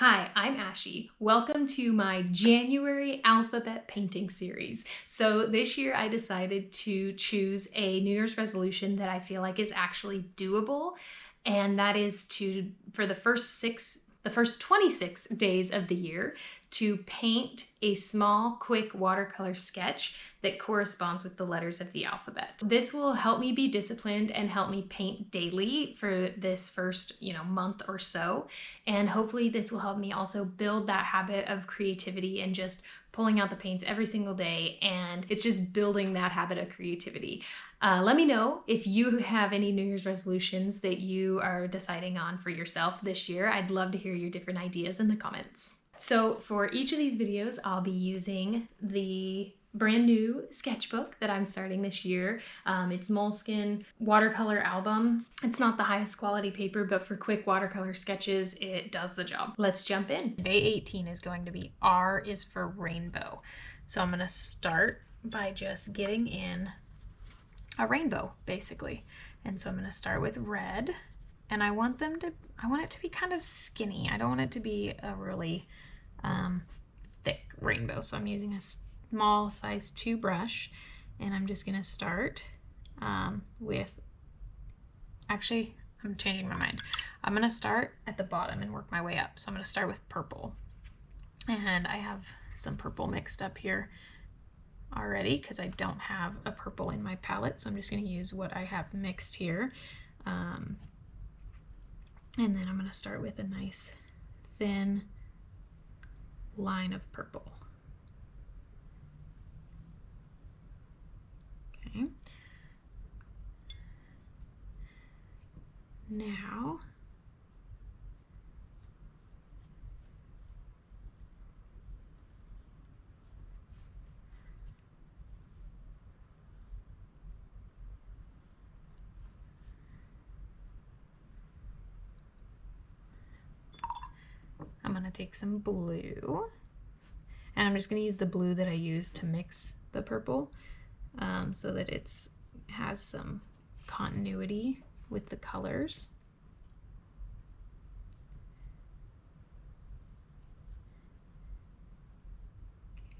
Hi, I'm Ashy. Welcome to my January alphabet painting series. So this year I decided to choose a New Year's resolution that I feel like is actually doable, and that is for the first 26 days of the year, to paint a small, quick watercolor sketch that corresponds with the letters of the alphabet. This will help me be disciplined and help me paint daily for this first, month or so. And hopefully this will help me also build that habit of creativity and just pulling out the paints every single day. And it's just building that habit of creativity. Let me know if you have any New Year's resolutions that you are deciding on for yourself this year. I'd love to hear your different ideas in the comments. So for each of these videos, I'll be using the brand new sketchbook that I'm starting this year. It's Moleskine watercolor album. It's not the highest quality paper, but for quick watercolor sketches, it does the job. Let's jump in. Day 18 is going to be R is for rainbow. So I'm going to start by just getting in a rainbow, basically. And so I'm going to start with red, and I want it to be kind of skinny. I don't want it to be a really thick rainbow. So I'm using a small size 2 brush, and I'm just going to start with, actually, I'm changing my mind. I'm going to start at the bottom and work my way up. So I'm going to start with purple, and I have some purple mixed up here already because I don't have a purple in my palette, so I'm just going to use what I have mixed here. And then I'm going to start with a nice thin line of purple. Okay. Now I'm going to take some blue, and I'm just going to use the blue that I used to mix the purple so that it has some continuity with the colors.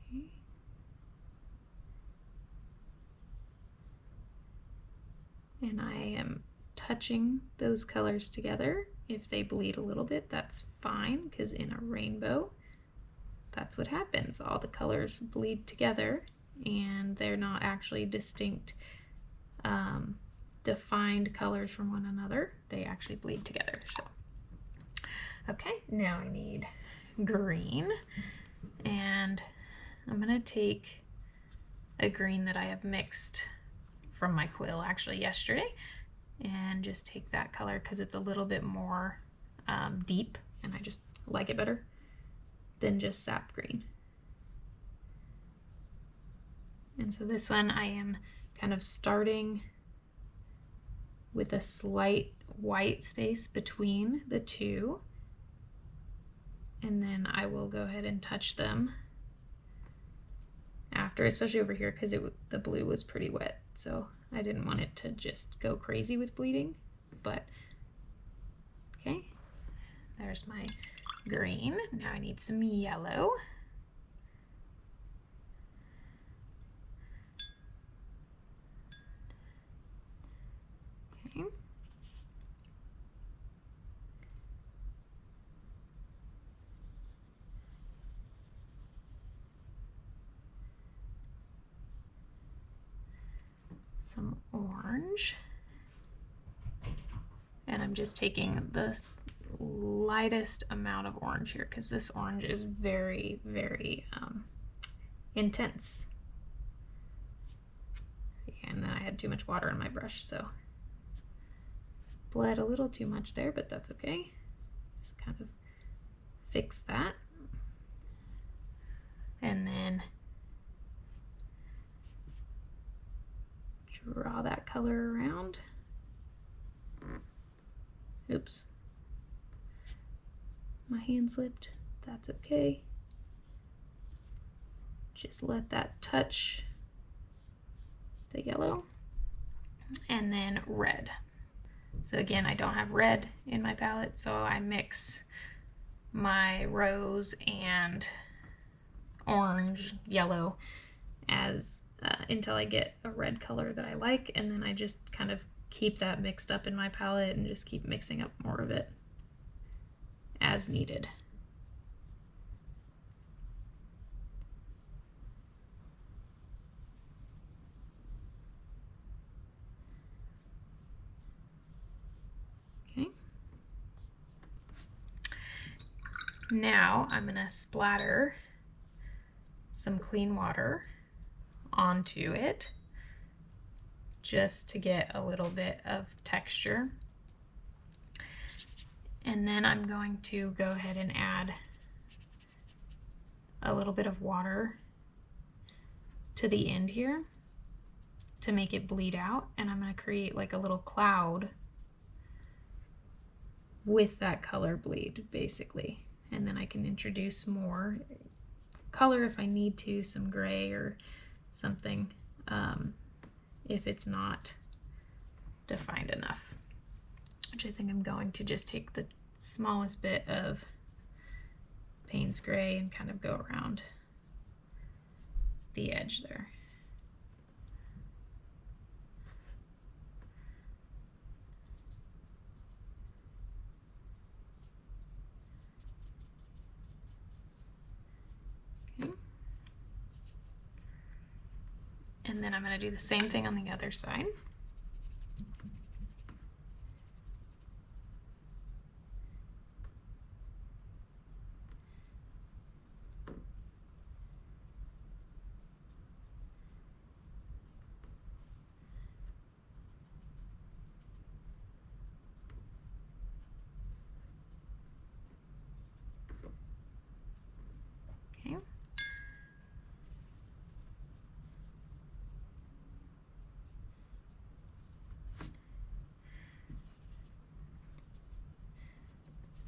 Okay. And I am touching those colors together. If they bleed a little bit, that's fine, because in a rainbow, that's what happens. All the colors bleed together, and they're not actually distinct, defined colors from one another. They actually bleed together. So, okay, now I need green, and I'm gonna take a green that I have mixed from my quill actually yesterday, and just take that color because it's a little bit more deep, and I just like it better than just sap green. And so this one I am kind of starting with a slight white space between the two, and then I will go ahead and touch them after, especially over here because the blue was pretty wet, so I didn't want it to just go crazy with bleeding. But okay, there's my green. Now I need some yellow. Okay. Some orange, and I'm just taking the lightest amount of orange here because this orange is very, very intense. And then I had too much water in my brush, so bled a little too much there, but that's okay. Just kind of fix that, and then draw that color around. Oops, my hand slipped. That's okay. Just let that touch the yellow. And then red. So again, I don't have red in my palette, so I mix my rose and orange, yellow as until I get a red color that I like, and then I just kind of keep that mixed up in my palette and just keep mixing up more of it as needed. Okay. Now I'm going to splatter some clean water onto it just to get a little bit of texture. And then I'm going to go ahead and add a little bit of water to the end here to make it bleed out, and I'm going to create like a little cloud with that color bleed basically. And then I can introduce more color if I need to, some gray or something, if it's not defined enough, which I think I'm going to just take the smallest bit of Payne's Gray and kind of go around the edge there. Okay. And then I'm going to do the same thing on the other side. Okay.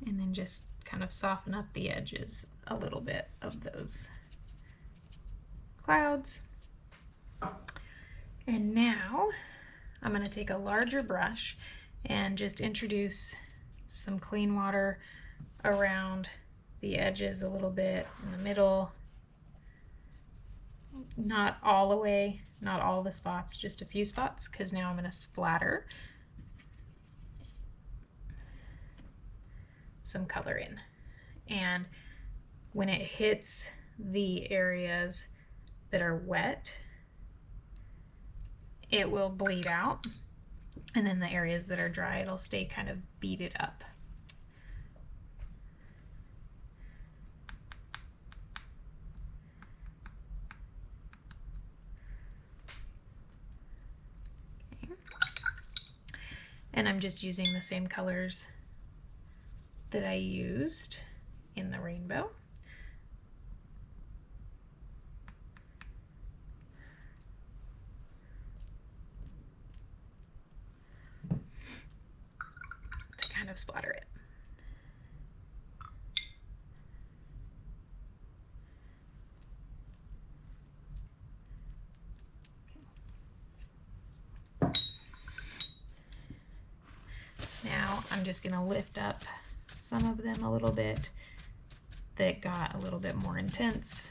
And then just kind of soften up the edges a little bit of those clouds. And now I'm going to take a larger brush and just introduce some clean water around the edges a little bit, in the middle, not all the way, not all the spots, just a few spots, because now I'm going to splatter some color in. And when it hits the areas that are wet, it will bleed out, and then the areas that are dry, it'll stay kind of beaded up. Okay. And I'm just using the same colors that I used in the rainbow. To kind of splatter it. Okay. Now I'm just going to lift up some of them a little bit that got a little bit more intense,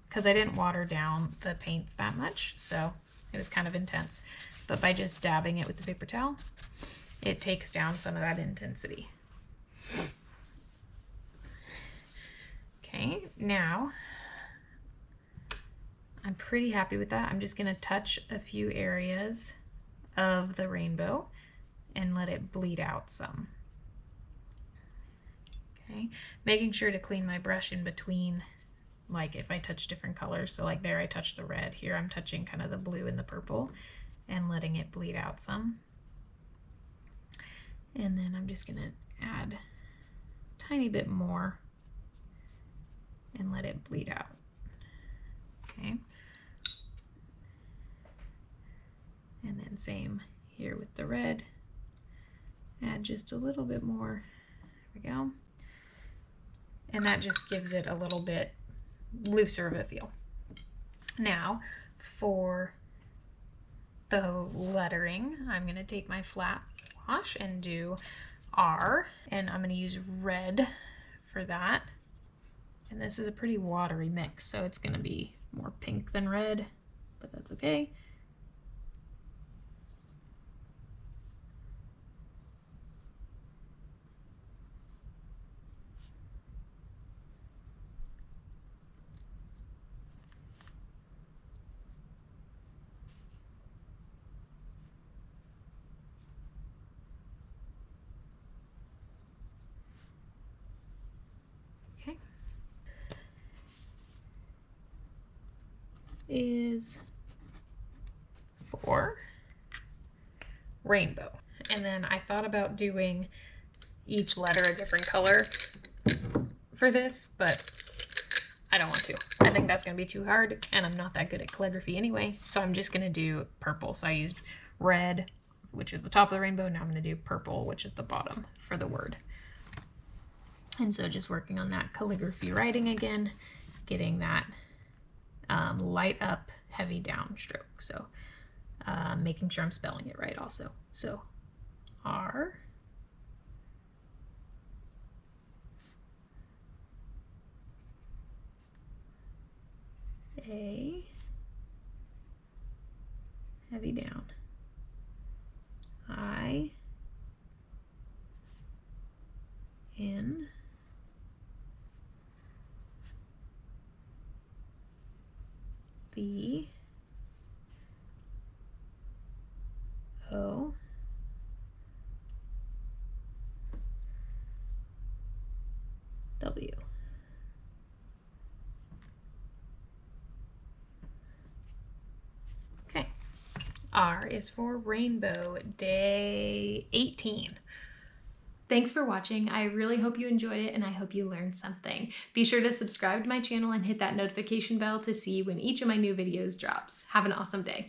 because I didn't water down the paints that much, so it was kind of intense. But by just dabbing it with the paper towel, it takes down some of that intensity. Okay, now I'm pretty happy with that. I'm just going to touch a few areas of the rainbow and let it bleed out some. Okay, making sure to clean my brush in between, like if I touch different colors. So like there I touched the red, here I'm touching kind of the blue and the purple and letting it bleed out some. And then I'm just going to add a tiny bit more and let it bleed out. Okay. And then same here with the red. Add just a little bit more. There we go. And that just gives it a little bit looser of a feel. Now for the lettering, I'm going to take my flat wash and do R, and I'm going to use red for that. And this is a pretty watery mix, so it's gonna be more pink than red, but that's okay. Okay. Is for rainbow. And then I thought about doing each letter a different color for this, but I don't want to. I think that's going to be too hard, and I'm not that good at calligraphy anyway, so I'm just going to do purple. So I used red, which is the top of the rainbow. Now I'm going to do purple, which is the bottom for the word. And so just working on that calligraphy writing again, getting that light up, heavy down stroke. So making sure I'm spelling it right also. So R, A, heavy down, I, N, B, O, W. Okay. R is for rainbow, day 18. Thanks for watching. I really hope you enjoyed it, and I hope you learned something. Be sure to subscribe to my channel and hit that notification bell to see when each of my new videos drops. Have an awesome day.